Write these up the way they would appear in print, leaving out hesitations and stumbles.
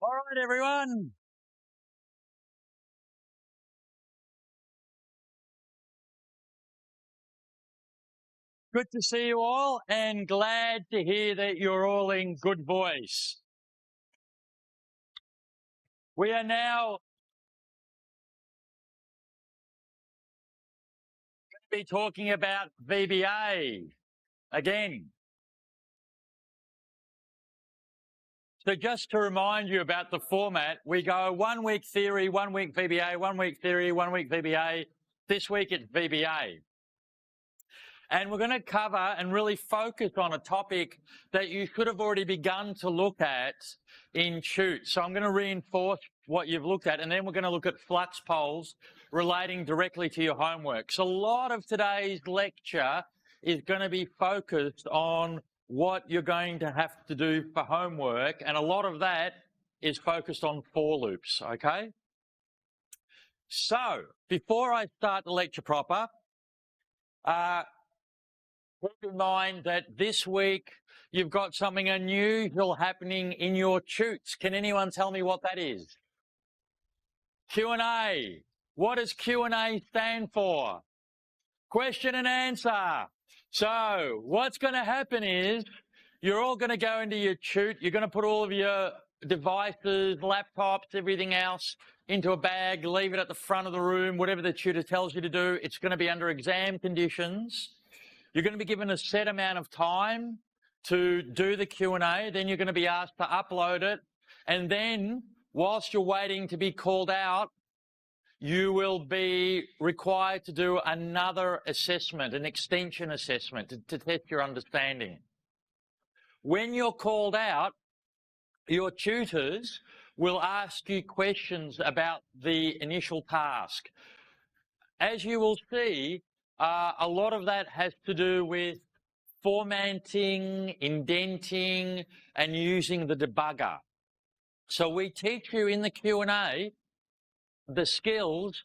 All right, everyone. Good to see you all and glad to hear that you're all in good voice. We are now going to be talking about VBA again. So just to remind you about the format, we go 1 week theory, 1 week VBA, 1 week theory, 1 week VBA. This week it's VBA. And we're going to cover and really focus on a topic that you should have already begun to look at in Tute. So I'm going to reinforce what you've looked at, and then we're going to look at flux poles relating directly to your homework. So a lot of today's lecture is going to be focused on what you're going to have to do for homework, and a lot of that is focused on for loops, okay? So before I start the lecture proper, keep in mind that this week you've got something unusual happening in your Tutes. Can anyone tell me what that is? Q&A. What does Q&A stand for? Question and answer. So what's going to happen is you're all going to go into your Tute. You're going to put all of your devices, laptops, everything else into a bag, leave it at the front of the room, whatever the tutor tells you to do. It's going to be under exam conditions. You're going to be given a set amount of time to do the Q&A. Then you're going to be asked to upload it. And then whilst you're waiting to be called out, you will be required to do another assessment, an extension assessment to test your understanding. When you're called out, your tutors will ask you questions about the initial task. As you will see, a lot of that has to do with formatting, indenting, and using the debugger. So we teach you in the Q&A the skills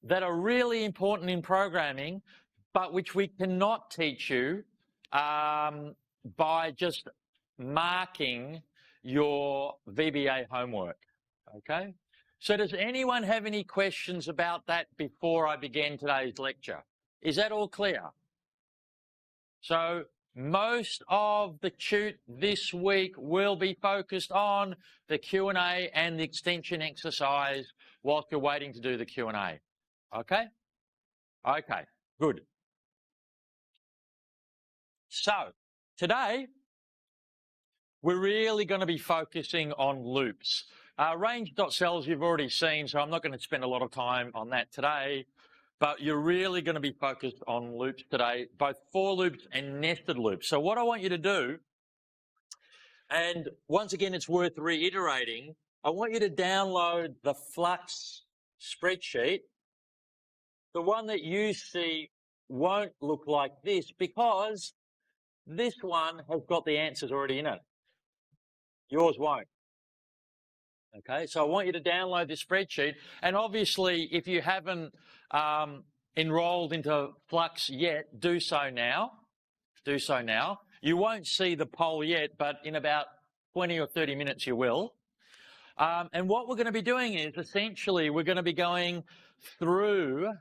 that are really important in programming, but which we cannot teach you by just marking your VBA homework, okay? So does anyone have any questions about that before I begin today's lecture? Is that all clear? So most of the Tute this week will be focused on the Q&A and the extension exercise whilst you're waiting to do the Q&A. Okay? Okay, good. So today, we're really going to be focusing on loops. Range.cells you've already seen, so I'm not going to spend a lot of time on that today. But you're really going to be focused on loops today, both for loops and nested loops. So what I want you to do, and once again, it's worth reiterating, I want you to download the Flux spreadsheet. The one that you see won't look like this because this one has got the answers already in it. Yours won't. Okay, so I want you to download this spreadsheet. And obviously, if you haven't enrolled into Flux yet, do so now. Do so now. You won't see the poll yet, but in about 20 or 30 minutes you will. And what we're going to be doing is essentially we're going to be going through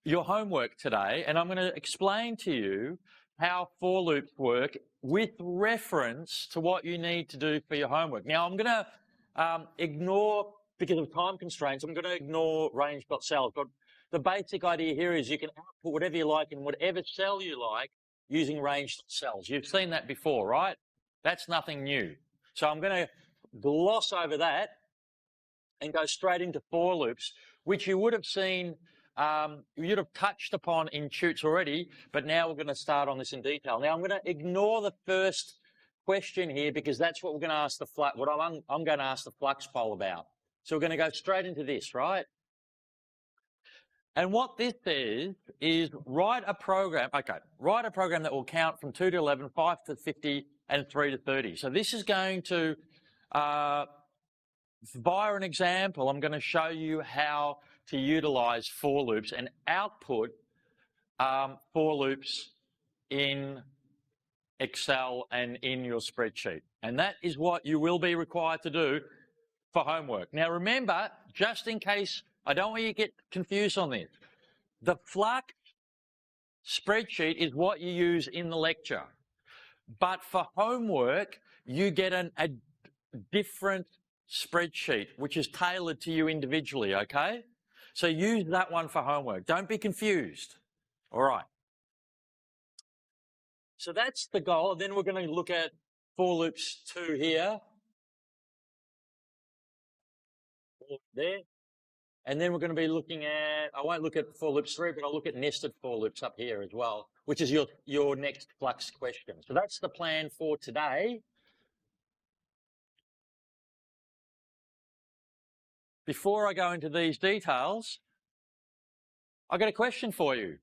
your homework today, and I'm going to explain to you how for loops work with reference to what you need to do for your homework. Now, I'm going to ignore, because of time constraints, I'm going to ignore range.cells. But the basic idea here is you can output whatever you like in whatever cell you like using range.cells. You've seen that before, right? That's nothing new. So I'm going to gloss over that and go straight into for loops, which you would have seen, you'd have touched upon in Tutes already, but now we're going to start on this in detail. Now I'm going to ignore the first question here because that's what we're going to ask I'm going to ask the flux poll about. So we're going to go straight into this, right? And what this is write a program that will count from 2 to 11, 5 to 50, and 3 to 30. So this is going to, via an example, I'm going to show you how to utilize for loops and output for loops in Excel and in your spreadsheet. And that is what you will be required to do for homework. Now remember, just in case, I don't want you to get confused on this, the Flux spreadsheet is what you use in the lecture. But for homework, you get a different spreadsheet, which is tailored to you individually, okay? So use that one for homework. Don't be confused. All right. So that's the goal. Then we're going to look at for loops 2 here. There. And then we're going to be looking at, I won't look at for loops 3, but I'll look at nested for loops up here as well, which is your next Flux question. So that's the plan for today. Before I go into these details, I've got a question for you.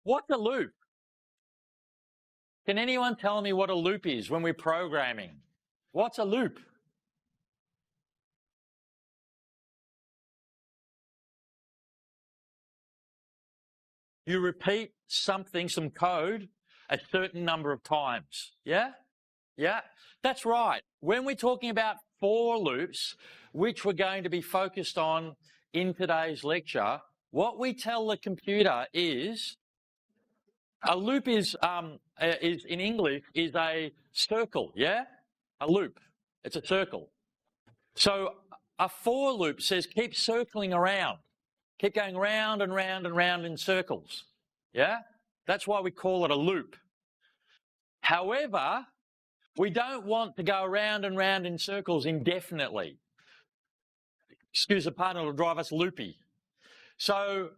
What's a loop? Can anyone tell me what a loop is when we're programming? What's a loop? You repeat something, some code, a certain number of times. Yeah? Yeah? That's right. When we're talking about for loops, which we're going to be focused on in today's lecture, what we tell the computer is a loop is in English is a circle, yeah? A loop. It's a circle. So a for loop says keep circling around. Keep going round and round and round in circles. Yeah? That's why we call it a loop. However, we don't want to go round and round in circles indefinitely. Excuse the pun, it'll drive us loopy. So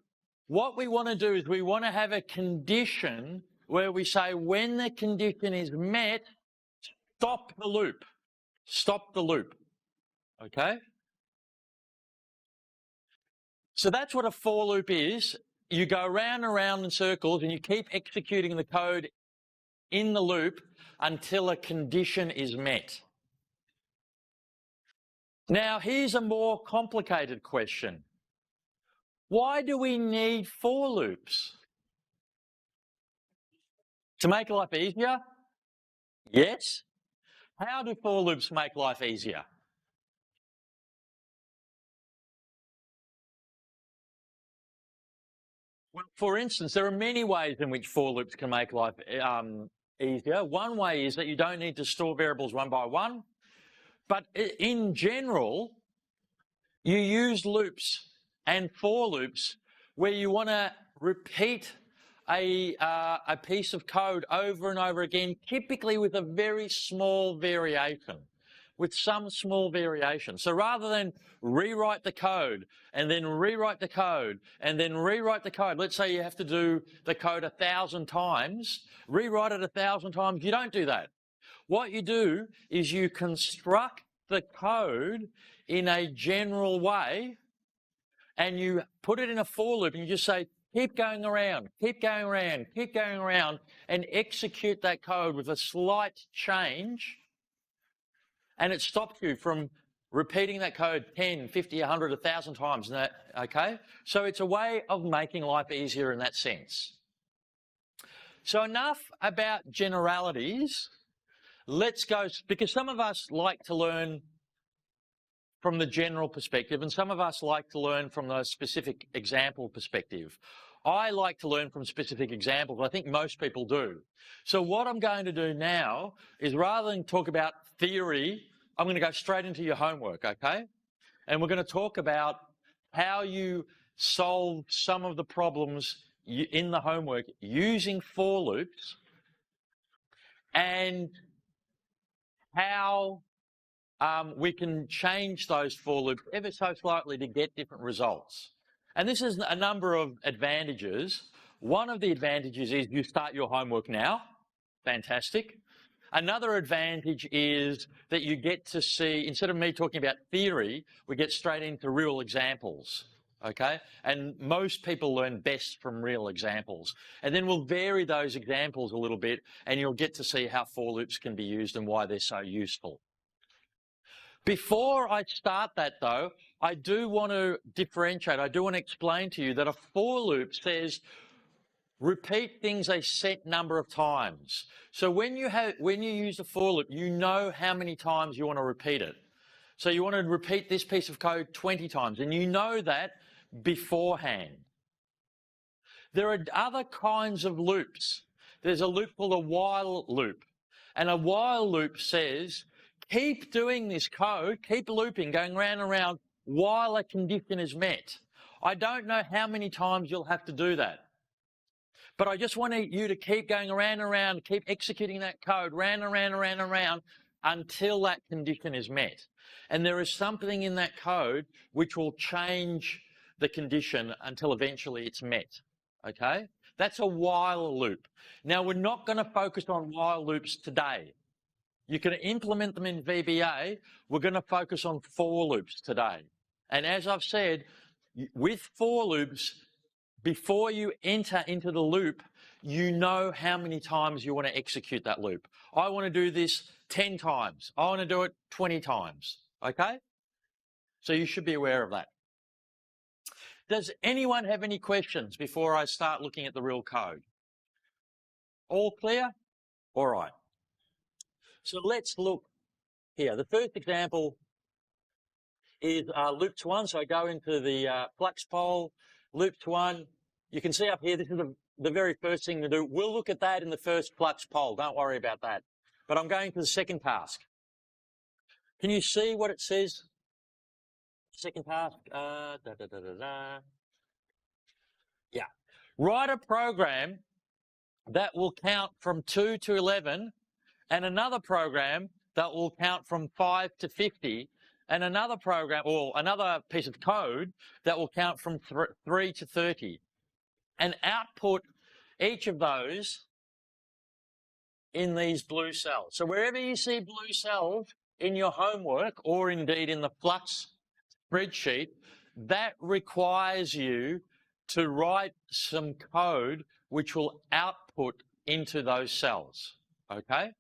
what we want to do is we want to have a condition where we say when the condition is met, stop the loop. Stop the loop. Okay? So that's what a for loop is. You go round and round in circles and you keep executing the code in the loop until a condition is met. Now, here's a more complicated question. Why do we need for loops? To make life easier? Yes. How do for loops make life easier? Well, for instance, there are many ways in which for loops can make life easier. One way is that you don't need to store variables one by one. But in general, you use loops and for loops where you want to repeat a piece of code over and over again, typically with a very small variation, with some small variation. So rather than rewrite the code and then rewrite the code and then rewrite the code, let's say you have to do the code 1,000 times, rewrite it 1,000 times, you don't do that. What you do is you construct the code in a general way and you put it in a for loop and you just say, keep going around, keep going around, keep going around, and execute that code with a slight change, and it stops you from repeating that code 10, 50, 100, 1,000 times. Okay? So it's a way of making life easier in that sense. So enough about generalities. Let's go, because some of us like to learn from the general perspective and some of us like to learn from the specific example perspective. I like to learn from specific examples. I think most people do. So what I'm going to do now is rather than talk about theory, I'm going to go straight into your homework, okay? And we're going to talk about how you solve some of the problems in the homework using for loops and how we can change those for loops ever so slightly to get different results. And this is a number of advantages. One of the advantages is you start your homework now. Fantastic. Another advantage is that you get to see, instead of me talking about theory, we get straight into real examples. Okay? And most people learn best from real examples. And then we'll vary those examples a little bit and you'll get to see how for loops can be used and why they're so useful. Before I start that though, I do want to differentiate, I do want to explain to you that a for loop says Repeat things a set number of times. So when you use the for loop, you know how many times you want to repeat it. So you want to repeat this piece of code 20 times, and you know that beforehand. There are other kinds of loops. There's a loop called a while loop. And a while loop says, keep doing this code, keep looping, going round and round while a condition is met. I don't know how many times you'll have to do that. But I just want you to keep going around and around, keep executing that code round and round and round and round until that condition is met. And there is something in that code which will change the condition until eventually it's met. Okay? That's a while loop. Now, we're not going to focus on while loops today. You can implement them in VBA. We're going to focus on for loops today. And as I've said, with for loops, before you enter into the loop, you know how many times you want to execute that loop. I want to do this 10 times. I want to do it 20 times. Okay? So you should be aware of that. Does anyone have any questions before I start looking at the real code? All clear? All right. So let's look here. The first example is loop 1. So I go into the flux poll, loop 1. You can see up here, this is the very first thing to do. We'll look at that in the first flux poll. Don't worry about that. But I'm going to the second task. Can you see what it says? Second task. Yeah. Write a program that will count from 2 to 11, and another program that will count from 5 to 50, and another program or another piece of code that will count from 3 to 30. And output each of those in these blue cells. So wherever you see blue cells in your homework, or indeed in the flux spreadsheet, that requires you to write some code which will output into those cells. Okay?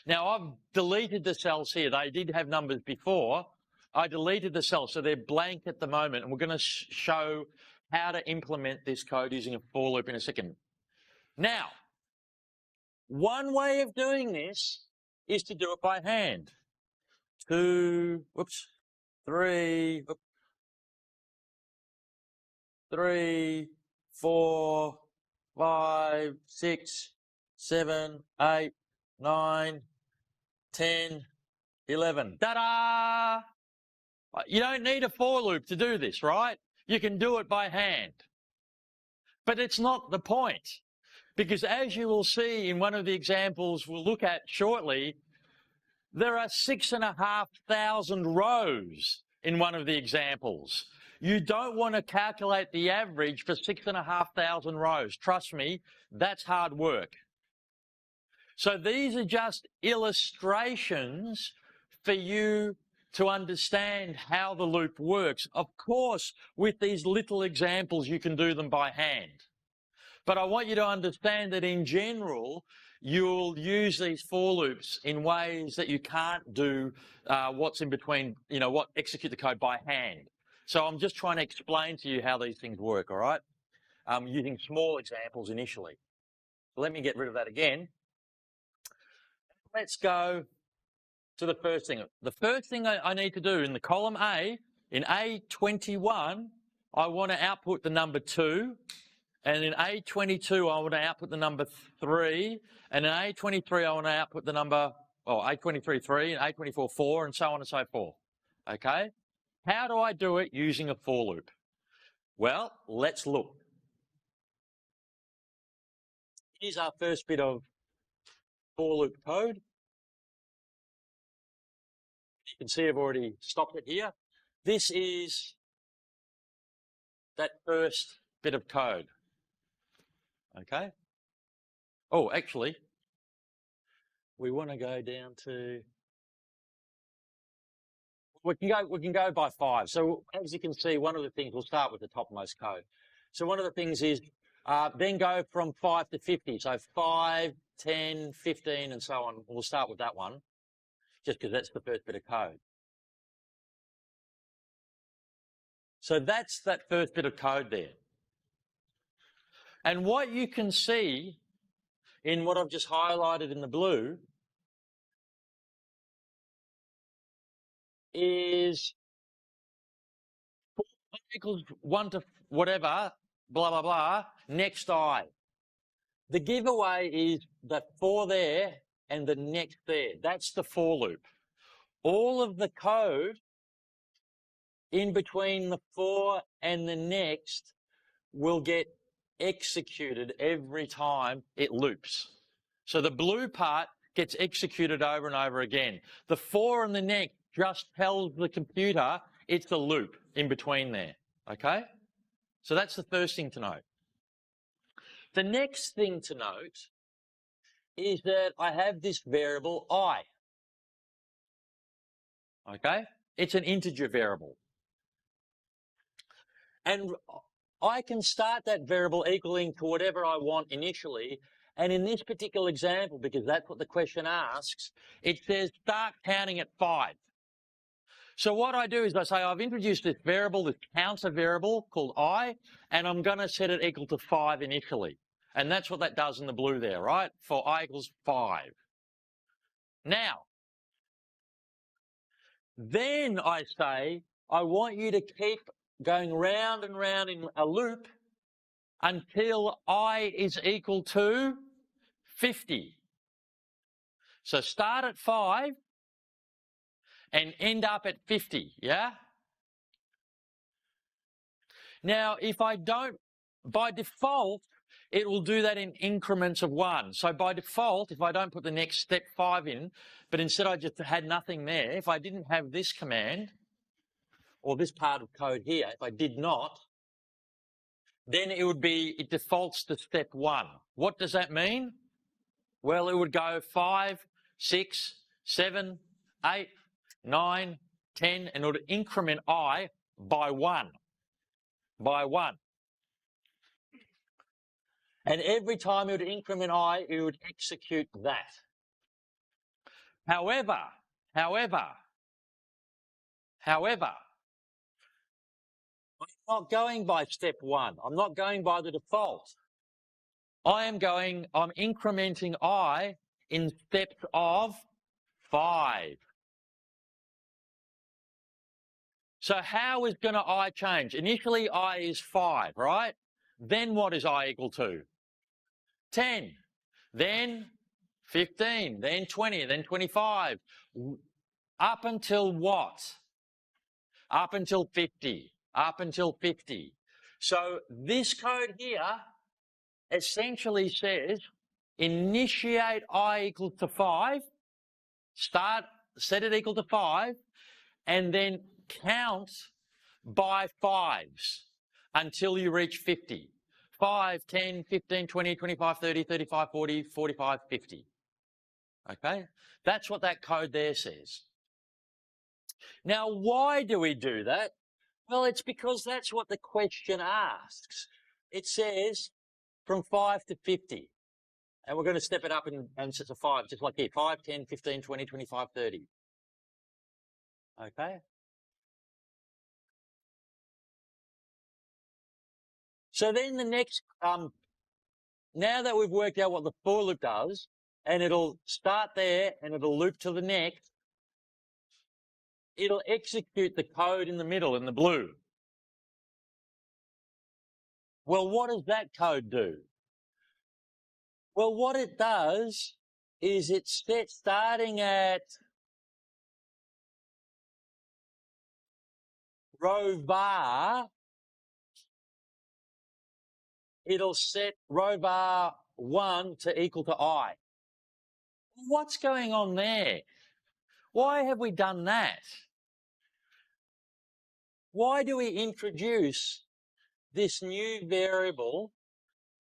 Now, I've deleted the cells here. They did have numbers before. I deleted the cells, so they're blank at the moment, and we're going to show how to implement this code using a for loop in a second. Now, one way of doing this is to do it by hand. 2, 3, 4, 5, 6, 7, 8, 9, 10, 11. Ta-da! You don't need a for loop to do this, right? You can do it by hand. But it's not the point, because as you will see in one of the examples we'll look at shortly, there are 6,500 rows in one of the examples. You don't want to calculate the average for 6,500 rows. Trust me, that's hard work. So these are just illustrations for you to understand how the loop works. Of course, with these little examples, you can do them by hand. But I want you to understand that in general, you'll use these for loops in ways that you can't do what's in between, execute the code by hand. So I'm just trying to explain to you how these things work, all right? Using small examples initially. So let me get rid of that again. Let's go to the first thing. The first thing I need to do in the column A, in A21, I want to output the number 2. And in A22, I want to output the number 3. And in A23, I want to output the number, A23, 3, and A24, 4, and so on and so forth. Okay? How do I do it using a for loop? Well, let's look. Here's our first bit of for loop code. You can see I've already stopped it here. This is that first bit of code. Okay? Oh, actually, we want to go down to, we can go by 5. So as you can see, one of the things, we'll start with the topmost code. So one of the things is then go from 5 to 50. So 5, 10, 15, and so on. We'll start with that one, just because that's the first bit of code. So that's that first bit of code there. And what you can see in what I've just highlighted in the blue is equals 1 to whatever, blah, blah, blah, next I. The giveaway is the for there and the next there. That's the for loop. All of the code in between the for and the next will get executed every time it loops. So the blue part gets executed over and over again. The for and the next just tells the computer it's a loop in between there, okay? So that's the first thing to note. The next thing to note is that I have this variable I, okay? It's an integer variable. And I can start that variable equaling to whatever I want initially. And in this particular example, because that's what the question asks, it says start counting at 5. So what I do is I say I've introduced this variable, this counter variable called I, and I'm going to set it equal to 5 initially. And that's what that does in the blue there, right? For I equals 5. Now, then I say I want you to keep going round and round in a loop until I is equal to 50. So start at 5 and end up at 50, yeah? Now, if I don't, by default, it will do that in increments of 1. So by default, if I don't put the next step 5 in, but instead I just had nothing there, if I didn't have this command, or this part of code here, if I did not, then it defaults to step 1. What does that mean? Well, it would go 5, 6, 7, 8, 9, 10, and it would increment I by 1. By 1. And every time it would increment I, it would execute that. However, I'm not going by step 1. I'm not going by the default. I'm incrementing I in steps of 5. So how is going to I change? Initially, I is 5, right? Then what is I equal to? 10. Then 15. Then 20. Then 25. Up until what? Up until 50. Up until 50. So this code here essentially says initiate I equal to 5, set it equal to 5, and then count by 5s until you reach 50. 5, 10, 15, 20, 25, 30, 35, 40, 45, 50. Okay? That's what that code there says. Now, why do we do that? Well, it's because that's what the question asks. It says from 5 to 50. And we're going to step it up in sets of 5, just like here. 5, 10, 15, 20, 25, 30. Okay? So then the next, now that we've worked out what the for loop does, and it'll start there and it'll loop to the next, it'll execute the code in the middle, in the blue. Well, what does that code do? Well, what it does is it's starting at row var, it'll set row var 1 to equal to I. What's going on there? Why have we done that? Why do we introduce this new variable,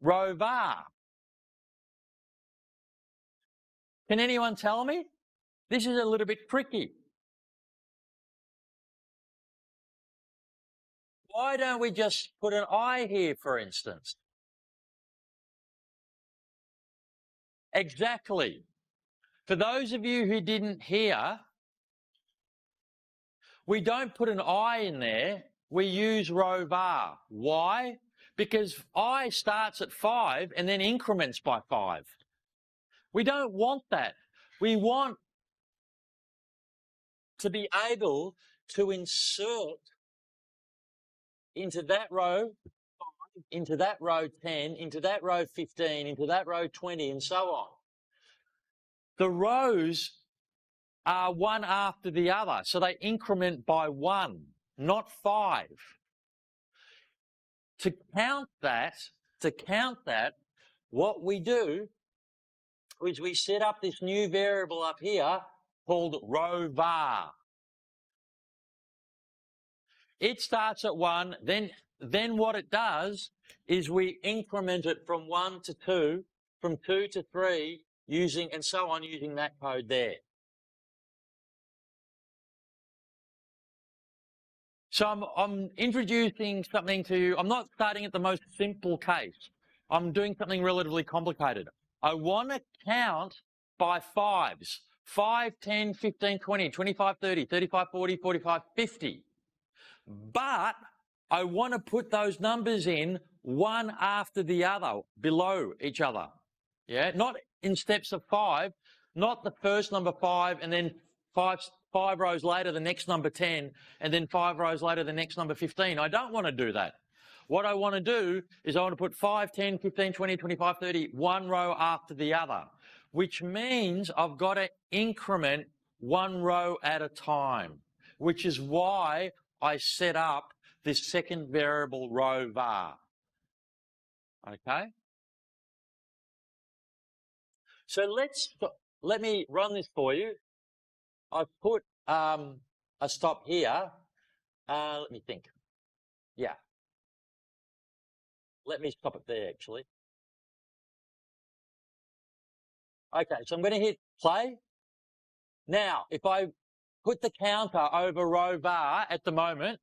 row var? Can anyone tell me? This is a little bit tricky. Why don't we just put an I here, for instance? Exactly. For those of you who didn't hear, we don't put an I in there. We use row var. Why? because I starts at 5 and then increments by 5. We don't want that. We want to be able to insert into that row 5, into that row 10, into that row 15, into that row 20, and so on. The rows are one after the other, so they increment by 1, not 5. To count that, what we do is we set up this new variable up here called row var. It starts at 1, then what it does is we increment it from 1 to 2, from 2 to 3, using that code there. So I'm introducing something to you. I'm not starting at the most simple case. I'm doing something relatively complicated. I want to count by 5s. 5, 10, 15, 20, 25, 30, 35, 40, 45, 50. But I want to put those numbers in one after the other, below each other. Yeah, not in steps of 5, not the first number 5 and then 5 rows later the next number 10 and then 5 rows later the next number 15. I don't want to do that. What I want to do is I want to put 5, 10, 15, 20, 25, 30, one row after the other, which means I've got to increment one row at a time, which is why I set up this second variable row var. Okay? So let me run this for you. I've put a stop here. Let me think. Yeah. Let me stop it there, actually. Okay, so I'm going to hit play. Now, if I put the counter over row var at the moment,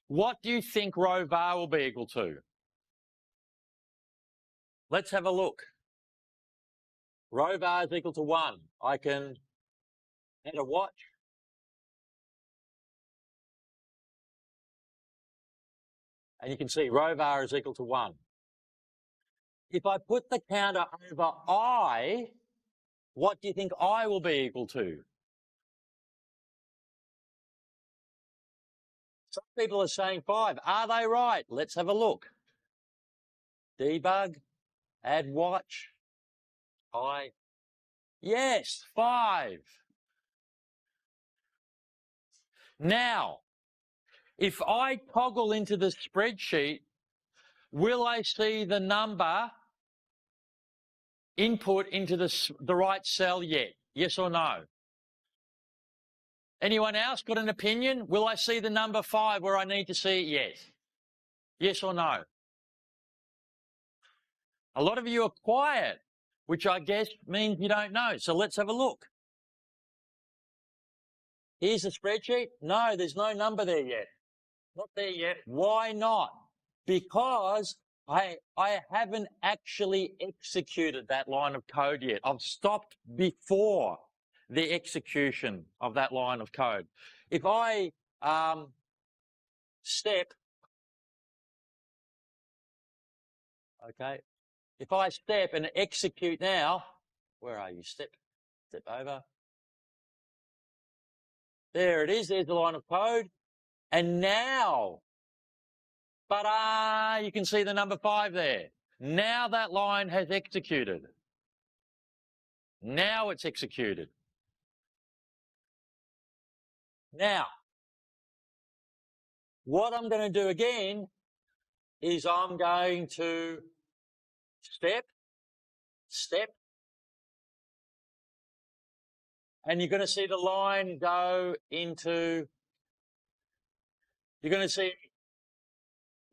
what do you think row var will be equal to? Let's have a look. Row var is equal to 1. I can add a watch. And you can see row var is equal to 1. If I put the counter over I, what do you think I will be equal to? Some people are saying 5. Are they right? Let's have a look. Debug, add watch, I. Yes, 5. Now, if I toggle into the spreadsheet, will I see the number input into the right cell yet? Yes or no? Anyone else got an opinion? Will I see the number 5 where I need to see it yet? Yes or no? A lot of you are quiet, which I guess means you don't know. So let's have a look. Here's the spreadsheet. No, there's no number there yet. Not there yet. Why not? Because I haven't actually executed that line of code yet. I've stopped before the execution of that line of code. If I step, okay, if I step and execute now, where are you? Step over. There it is. There's the line of code. And now, you can see the number 5 there. Now that line has executed. Now it's executed. Now, what I'm going to do again is I'm going to step, and you're going to see the line go into, you're going to see it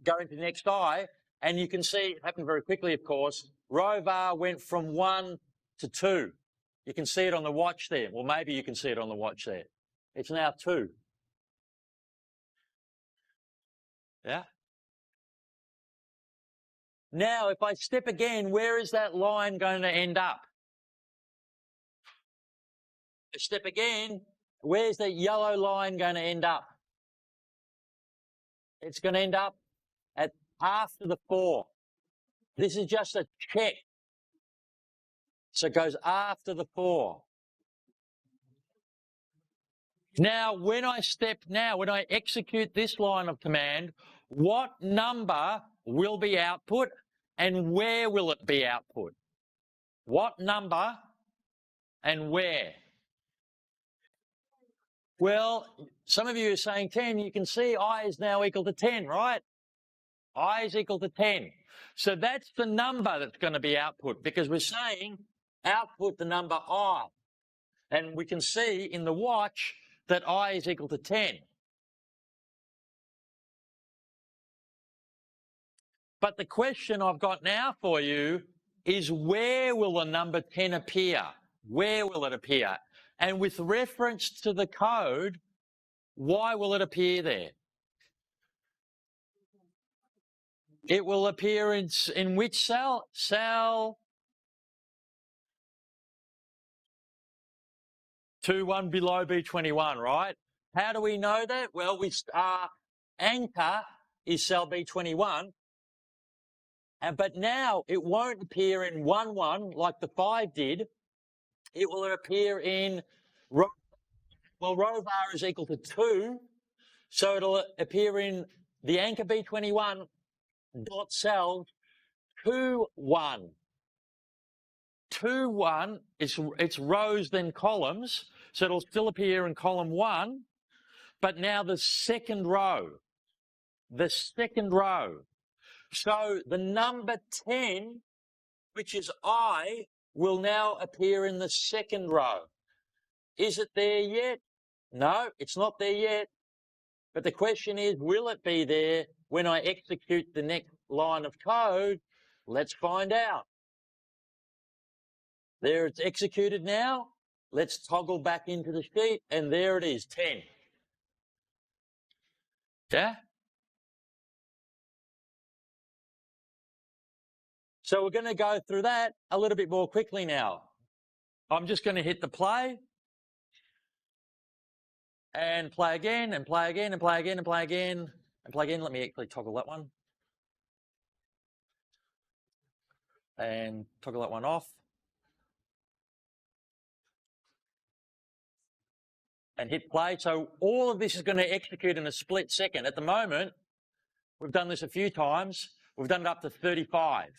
go into next I, and you can see it happened very quickly, of course. Row var went from 1 to 2. You can see it on the watch there. Well, maybe you can see it on the watch there. It's now 2. Yeah? Now, if I step again, where is that line going to end up? Step again, where's the yellow line going to end up? It's going to end up at after the 4. This is just a check. So it goes after the 4. Now, when I execute this line of command, what number will be output and where will it be output? What number and where? Well, some of you are saying 10. You can see I is now equal to 10, right? I is equal to 10. So that's the number that's going to be output, because we're saying output the number I. And we can see in the watch that I is equal to 10. But the question I've got now for you is, where will the number 10 appear? Where will it appear? And with reference to the code, why will it appear there? It will appear in which cell? Cell 21 below B21, right? How do we know that? Well, anchor is cell B21, but now it won't appear in 1, like the 5 did. It will appear in row var is equal to 2, so it'll appear in the anchor B21 dot cell 2,1. 2,1, it's rows then columns, so it'll still appear in column 1, but now the second row. So the number 10, which is I, will now appear in the second row. Is it there yet? No, it's not there yet. But the question is, will it be there when I execute the next line of code? Let's find out. There, it's executed now. Let's toggle back into the sheet, and there it is, 10. Yeah? So we're going to go through that a little bit more quickly now. I'm just going to hit the play and play again and play again and play again and play again and play again. Let me actually toggle that one and toggle that one off and hit play. So all of this is going to execute in a split second. At the moment, we've done this a few times. We've done it up to 35,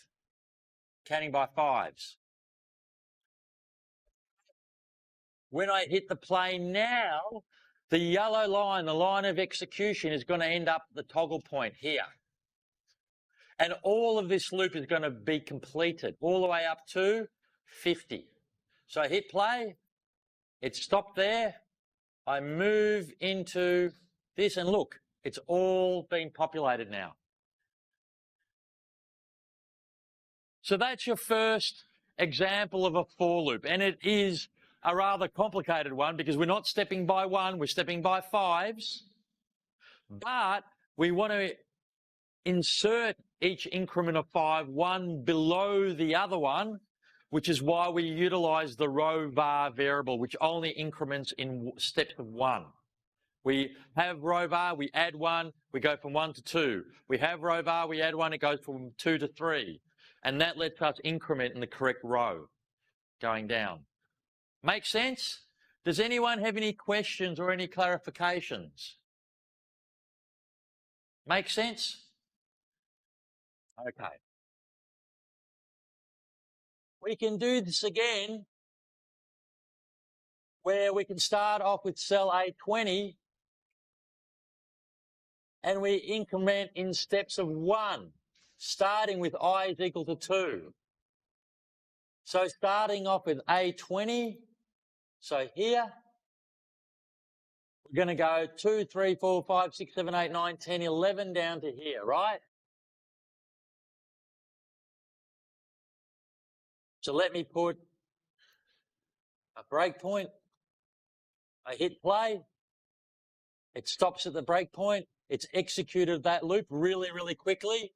counting by 5s. When I hit the play now, the yellow line, the line of execution, is going to end up at the toggle point here. And all of this loop is going to be completed all the way up to 50. So I hit play, it stopped there. I move into this, and look, it's all been populated now. So that's your first example of a for loop, and it is a rather complicated one because we're not stepping by 1, we're stepping by 5s, but we want to insert each increment of 5, one below the other one, which is why we utilize the row var variable, which only increments in steps of 1. We have row var, we add 1, we go from 1 to 2. We have row var, we add 1, it goes from 2 to 3. And that lets us increment in the correct row going down. Make sense? Does anyone have any questions or any clarifications? Make sense? Okay. We can do this again where we can start off with cell A20 and we increment in steps of 1, starting with I is equal to 2. So starting off with A20, so here, we're going to go 2, 3, 4, 5, 6, 7, 8, 9, 10, 11 down to here, right? So let me put a breakpoint. I hit play. It stops at the breakpoint. It's executed that loop really, really quickly,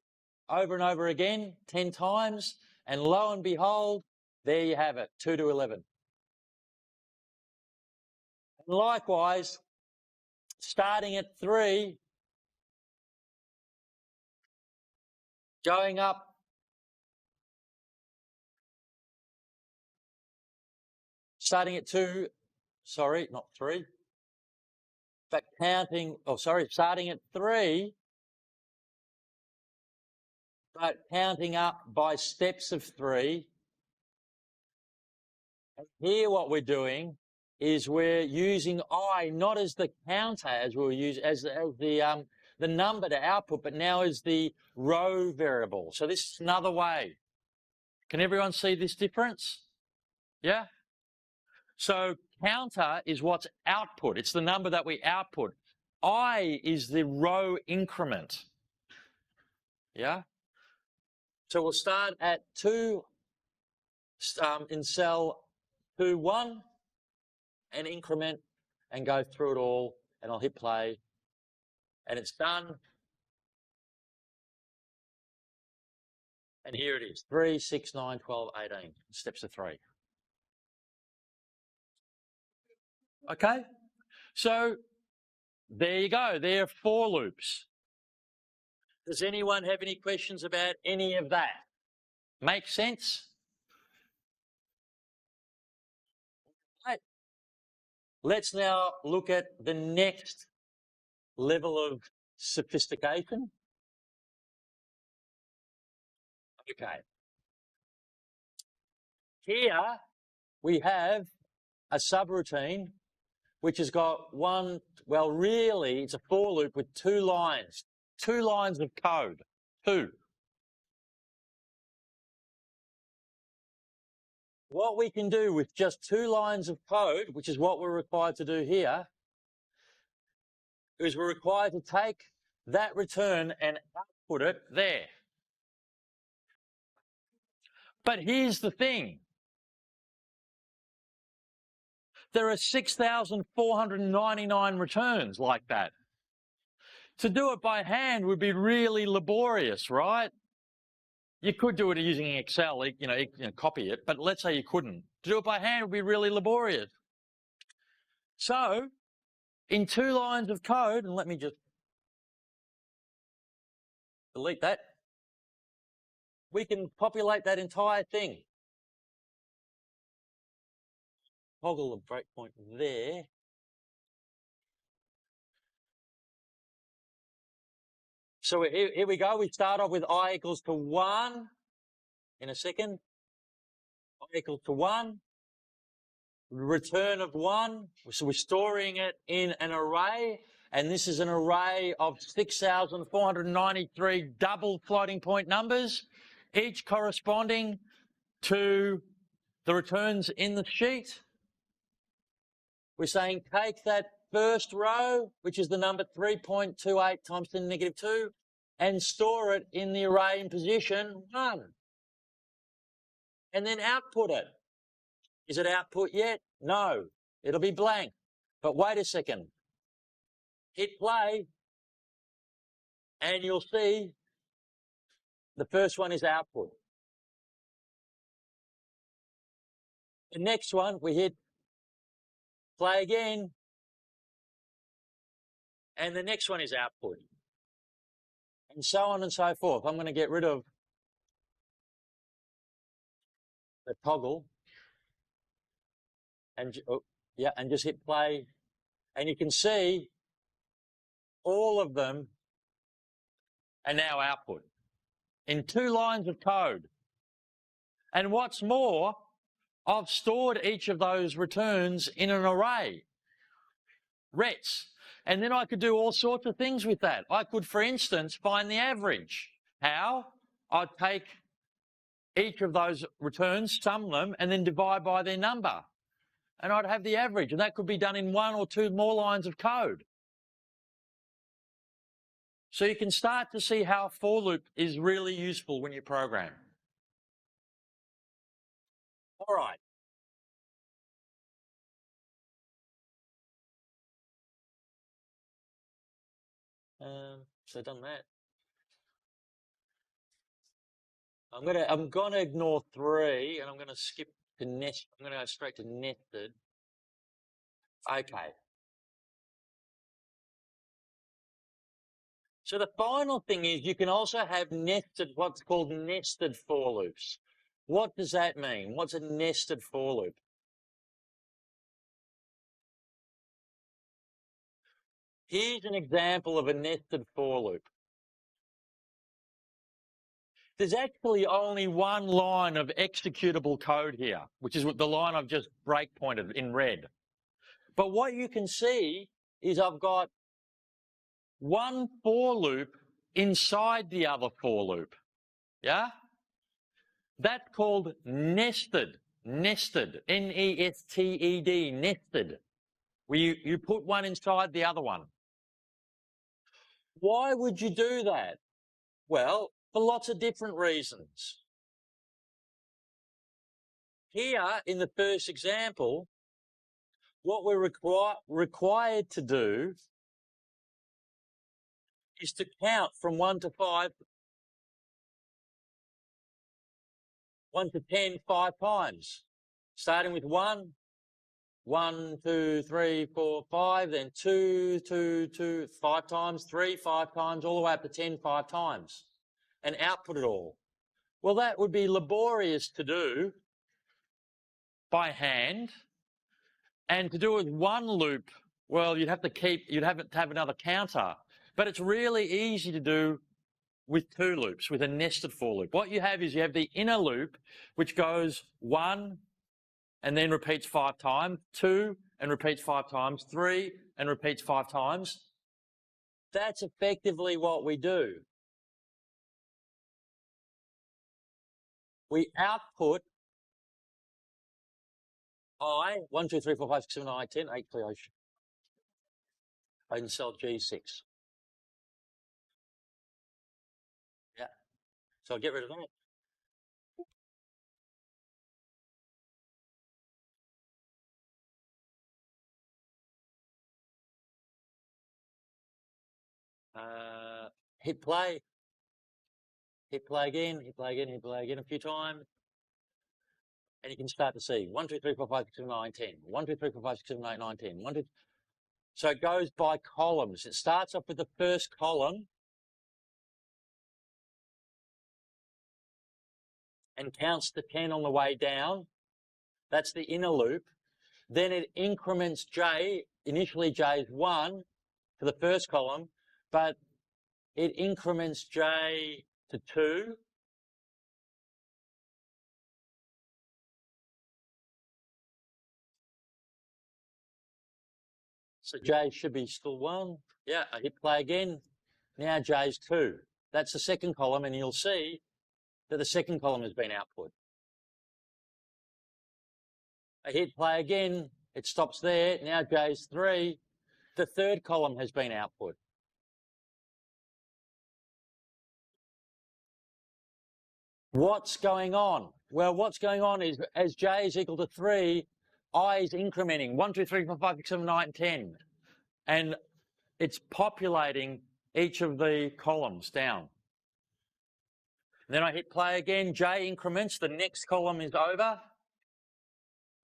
over and over again, 10 times. And lo and behold, there you have it, 2 to 11. And likewise, starting at 3, going up starting at 2, sorry, not 3, but starting at 3, but counting up by steps of 3. And here what we're doing is we're using I not as the counter as we'll use as the number to output, but now as the row variable. So this is another way. Can everyone see this difference? Yeah? So counter is what's output. It's the number that we output. I is the row increment. Yeah? So we'll start at 2 in cell 2, 1 and increment and go through it all, and I'll hit play and it's done. And here it is, 3, 6, 9, 12, 18, steps of 3. Okay, so there you go. There are 4 loops. Does anyone have any questions about any of that? Make sense? Right. Let's now look at the next level of sophistication. Okay. Here we have a subroutine which has got really it's a for loop with 2 lines. 2 lines of code. 2. What we can do with just 2 lines of code, which is what we're required to do here, is we're required to take that return and output it there. But here's the thing. There are 6,499 returns like that. To do it by hand would be really laborious, right? You could do it using Excel, copy it, but let's say you couldn't. To do it by hand would be really laborious. So, in 2 lines of code, and let me just delete that, we can populate that entire thing. Toggle the breakpoint there. So here we go. We start off with I equals to 1 in a second. I equals to 1. Return of 1. So we're storing it in an array. And this is an array of 6,493 double floating point numbers, each corresponding to the returns in the sheet. We're saying take that first row, which is the number 3.28 times 10 to the negative 2, and store it in the array in position 1. And then output it. Is it output yet? No. It'll be blank. But wait a second. Hit play, and you'll see the first one is output. The next one, we hit play again, and the next one is output. And so on and so forth. I'm going to get rid of the toggle and just hit play, and you can see all of them are now output in 2 lines of code. And what's more, I've stored each of those returns in an array, rets. And then I could do all sorts of things with that. I could, for instance, find the average. How? I'd take each of those returns, sum them, and then divide by their number. And I'd have the average. And that could be done in 1 or 2 more lines of code. So you can start to see how a for loop is really useful when you program. All right. So I've done that. I'm gonna ignore 3, and I'm gonna skip to nest. I'm gonna go straight to nested. Okay. So the final thing is you can also have nested, what's called nested for loops. What does that mean? What's a nested for loop? Here's an example of a nested for loop. There's actually only one line of executable code here, which is the line I've just breakpointed in red. But what you can see is I've got one for loop inside the other for loop. Yeah? That's called nested. Nested. N-E-S-T-E-D. Nested. Where you put one inside the other one. Why would you do that? Well, for lots of different reasons. Here, in the first example, what we're required to do is to count from 1 to 5, 1 to 10, 5 times. Starting with 1, 1, 2, 3, 4, 5, then 2, 2, 2, 5 times, 3, 5 times, all the way up to 10, 5 times, and output it all. Well, that would be laborious to do by hand, and to do it with one loop, well, you'd have to have another counter. But it's really easy to do with two loops, with a nested for loop. What you have is you have the inner loop, which goes 1 and then repeats 5 times, 2 and repeats 5 times, 3 and repeats 5 times. That's effectively what we do. We output I, 1, 2, 3, 4, 5, 6, 7, 8, 10, 8 creation. I can sell G6. Yeah. So I'll get rid of that. Hit play. Hit play again, hit play again, hit play again a few times. And you can start to see 1, 2, 3, 4, 5, 6, 7, 8, 10. 1, 2, 3, 4, 5, 6, 7, 8, 9, 10. 1, 2. So it goes by columns. It starts off with the first column and counts to 10 on the way down. That's the inner loop. Then it increments J. Initially J is 1 for the first column, but it increments J to 2. So J should be still 1. Yeah, I hit play again. Now J's 2. That's the second column, and you'll see that the second column has been output. I hit play again. It stops there. Now J's 3. The third column has been output. What's going on? Well, what's going on is as J is equal to 3, I is incrementing 1, 2, 3, 4, 5, 6, 7, 8, and 10. And it's populating each of the columns down. And then I hit play again. J increments. The next column is over.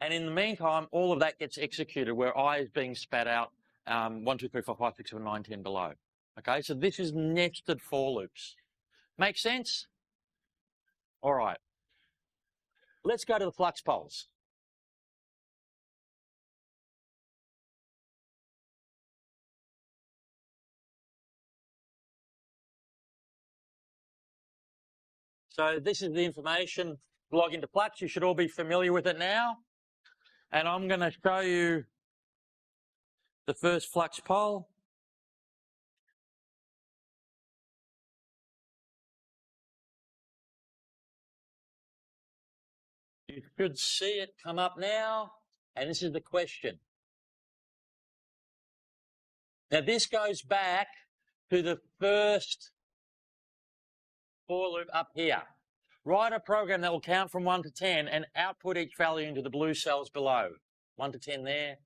And in the meantime, all of that gets executed where I is being spat out 1, 2, 3, 4, 5, 6, 7, 9, 10 below. Okay, so this is nested for loops. Make sense? All right. Let's go to the flux poles. So this is the information. Log into Flux. You should all be familiar with it now. And I'm going to show you the first flux pole. You should see it come up now. And this is the question. Now this goes back to the first for loop up here. Write a program that will count from 1 to 10 and output each value into the blue cells below. 1 to 10 there.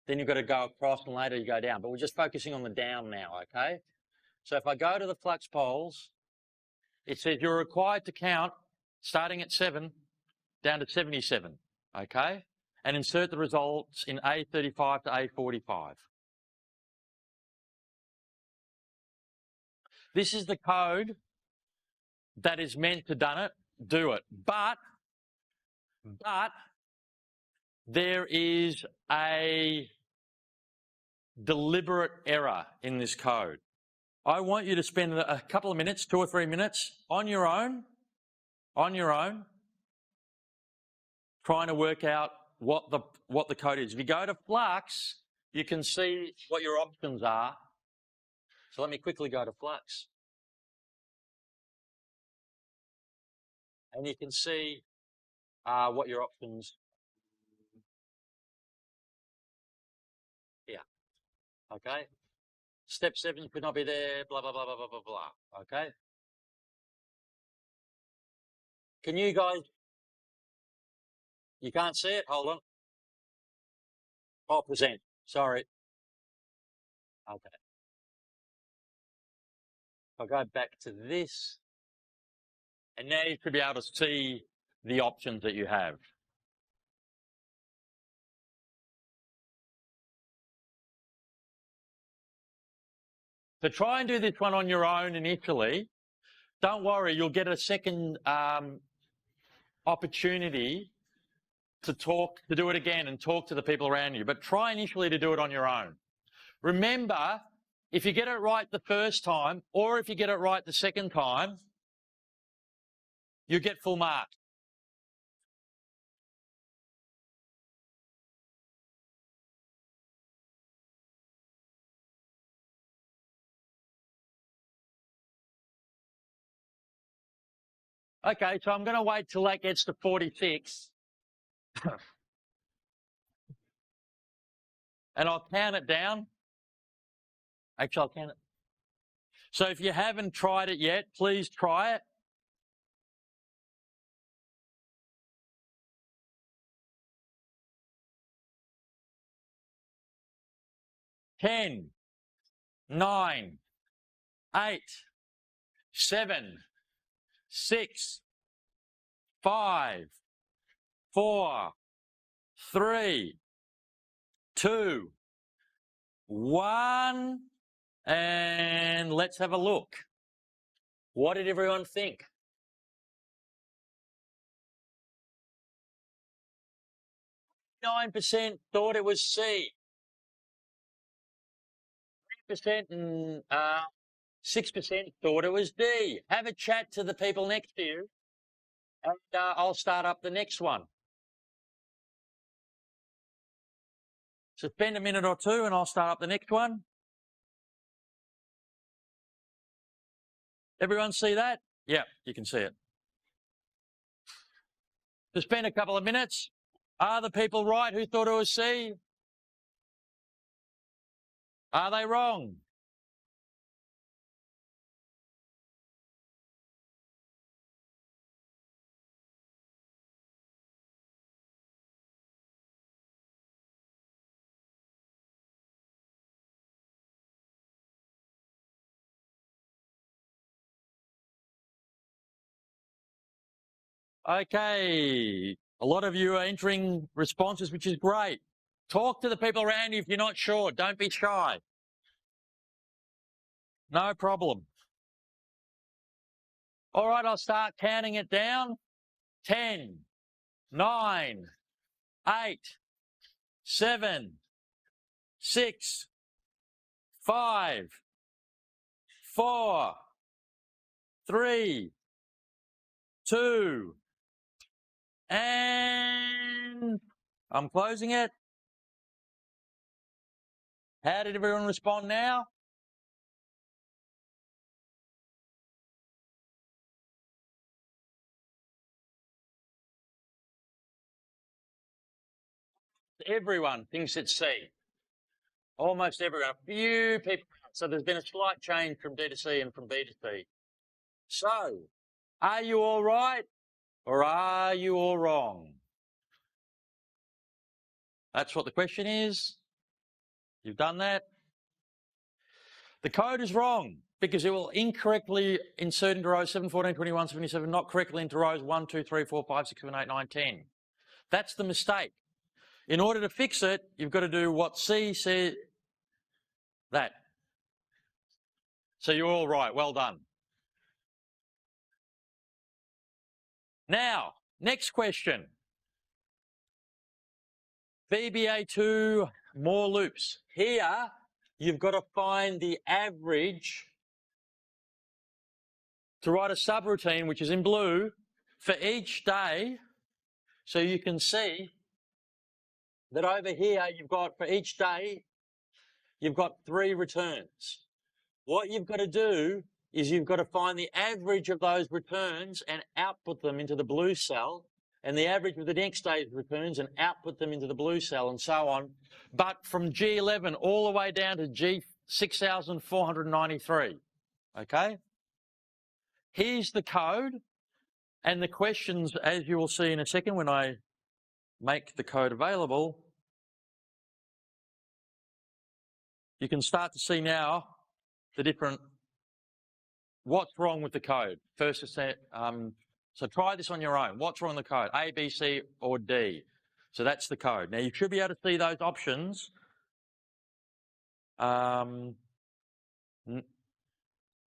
Then you've got to go across and later you go down. But we're just focusing on the down now, okay? So if I go to the flux poles, it says you're required to count starting at 7 down to 77, okay? And insert the results in A35 to A45. This is the code that is meant to do it. But there is a deliberate error in this code. I want you to spend a couple of minutes, 2 or 3 minutes, on your own, trying to work out what the code is. If you go to Flux, you can see what your options are. So let me quickly go to Flux. And you can see what your options. Yeah. Okay. Step 7 could not be there, blah, blah, blah, blah, blah, blah, blah. Okay. Can you guys, you can't see it? Hold on. Oh, present. Sorry. Okay. I'll go back to this. And now you should be able to see the options that you have. So try and do this one on your own initially. Don't worry, you'll get a second opportunity to do it again and talk to the people around you. But try initially to do it on your own. Remember, if you get it right the first time, or if you get it right the second time, you get full marks. Okay, so I'm going to wait till that gets to 46. And I'll count it down. Actually, I'll count it. So if you haven't tried it yet, please try it. 10, 9, 8, 7, 6, 5, 4, 3, 2, 1, and let's have a look. What did everyone think? 9% thought it was C. 3% and 6% thought it was D. Have a chat to the people next to you, and I'll start up the next one. So spend a minute or two, and I'll start up the next one. Everyone see that? Yeah, you can see it. So spend a couple of minutes. Are the people right who thought it was C? Are they wrong? Okay, a lot of you are entering responses, which is great. Talk to the people around you if you're not sure. Don't be shy. No problem. All right, I'll start counting it down. 10, 9, 8, 7, 6, 5, 4, 3, 2, and I'm closing it. How did everyone respond now? Everyone thinks it's C. Almost everyone. A few people. So there's been a slight change from D to C and from B to C. So, are you all right or are you all wrong? That's what the question is. You've done that. The code is wrong because it will incorrectly insert into rows 7, 14, 21, 77, not correctly into rows 1, 2, 3, 4, 5, 6, 7, 8, 9, 10. That's the mistake. In order to fix it, you've got to do what C said, that. So you're all right. Well done. Now, next question. VBA2, more loops. Here, you've got to find the average to write a subroutine, which is in blue, for each day. So you can see that over here, you've got, for each day, you've got 3 returns. What you've got to do is you've got to find the average of those returns and output them into the blue cell, and the average of the next day's returns and output them into the blue cell, and so on. But from G11 all the way down to G6493, okay? Here's the code and the questions, as you will see in a second when I make the code available. You can start to see now the different, what's wrong with the code. First, so try this on your own. What's wrong with the code? A, B, C, or D? So that's the code. Now, you should be able to see those options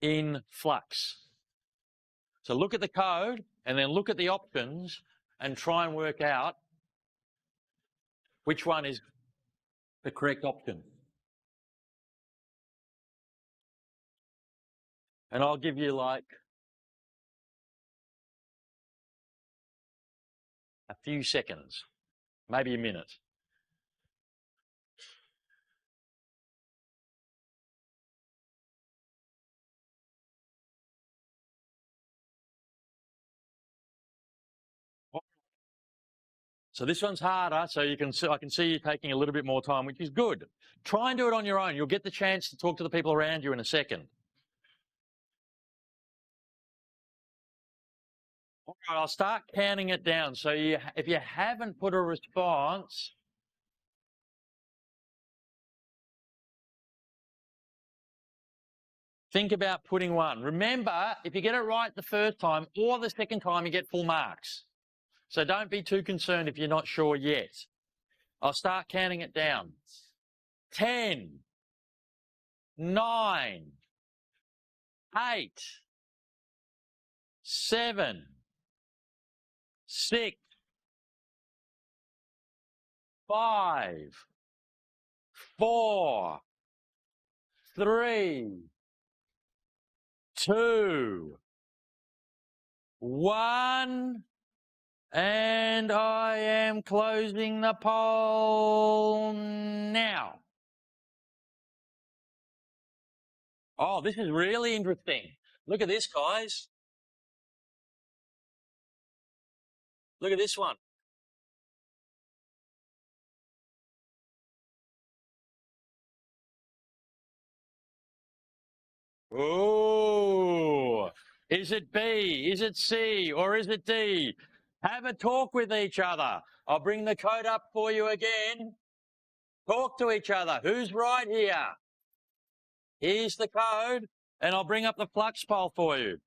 in Flux. So look at the code and then look at the options and try and work out which one is the correct option. And I'll give you like a few seconds, maybe a minute. So this one's harder, so you can see, I can see you taking a little bit more time, which is good. Try and do it on your own. You'll get the chance to talk to the people around you in a second. All right, I'll start counting it down. So if you haven't put a response, think about putting one. Remember, if you get it right the first time or the second time, you get full marks. So don't be too concerned if you're not sure yet. I'll start counting it down. 10, 9, 8, 7, 6, 5, 4, 3, 2, 1. And I am closing the poll now. Oh, this is really interesting. Look at this, guys. Look at this one. Oh, is it B? Is it C? Or is it D? Have a talk with each other. I'll bring the code up for you again. Talk to each other. Who's right here? Here's the code, and I'll bring up the Flux poll for you.